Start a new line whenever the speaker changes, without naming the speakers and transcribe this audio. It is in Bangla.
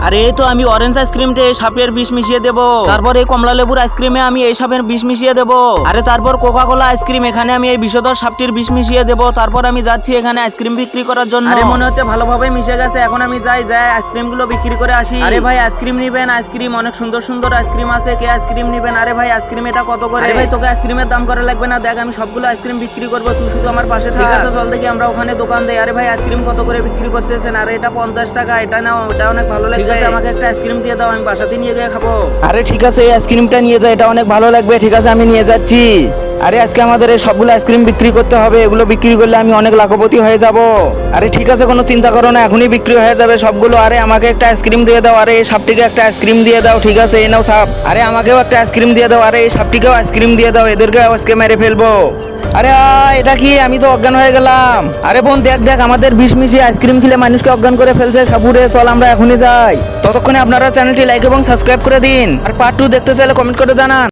আরে এই তো আমি অরেঞ্জ আইসক্রিমটা এই সাপের বিষ মিশিয়ে দেবো, তারপর এই কমলা লেবুর আইসক্রিমে আমি এই সাপের বিষ মিশিয়ে দেবো, আরে তারপর কোকা কোলা আইসক্রিম এখানে আমি এই বিষধর সাপটির বিষ মিশিয়ে দেবো। তারপর আমি যাচ্ছি এখানে আইসক্রিম বিক্রি করার জন্য। আরে মনে হচ্ছে ভালোভাবে মিশে গেছে, এখন আমি যাই আইসক্রিম গুলো বিক্রি করে আসি। আরে ভাই আইসক্রিম নিবেন? আইসক্রিম অনেক সুন্দর সুন্দর আইসক্রিম আছে, কে আইসক্রিম নিবেন? আরে ভাই আইসক্রিম এটা কত করে? আরে ভাই তোকে আইসক্রিমের দাম করা লাগবে না, দেখ আমি সবগুলো আইসক্রিম বিক্রি করবো, তুই শুধু আমার পাশে থাক। ঠিক আছে চল দেখি আমরা ওখানে দোকান দেই। আরে ভাই আইসক্রিম কত করে বিক্রি করতেছেন? আরে এটা 50 টাকা, এটা নাও, এটা অনেক ভালো লাগবে। ঠিক আছে আমাকে একটা আইসক্রিম দিয়ে দাও, আমি বাসাতে নিয়ে গিয়ে খাবো।
আরে ঠিক আছে, এই আইসক্রিমটা নিয়ে যা, এটা অনেক ভালো লাগবে। ঠিক আছে আমি নিয়ে যাচ্ছি। আরে আজকে আমাদের এই সবগুলো আইসক্রিম বিক্রি করতে হবে, এগুলো বিক্রি করলে আমি অনেক লাখপতি হয়ে যাব। আরে ঠিক আছে কোনো চিন্তা করো না, এখনই বিক্রি হয়ে যাবে সবগুলো। আরে আমাকে একটা আইসক্রিম দিয়ে দাও, আরে এই সাপটিকে একটা আইসক্রিম দিয়ে দাও। ঠিক আছে এই নাও সাপ। আরে আমাকেও একটা আইসক্রিম দিয়ে দাও, আরে এই সাপটিকেও আইসক্রিম দিয়ে দাও, এদেরকে আজকে মেরে ফেলবো। আরে এটা কি, আমি তো অজ্ঞান হয়ে গেলাম। আরে বোন দেখ দেখ, আমাদের বিষ মিশিয়ে আইসক্রিম খেলে মানুষকে অজ্ঞান করে ফেলছে সাপুরে, চল আমরা এখনই যাই। ততক্ষণে আপনারা চ্যানেলটি লাইক এবং সাবস্ক্রাইব করে দিন, আর পার্ট 2 দেখতে চাইলে কমেন্ট করে জানান।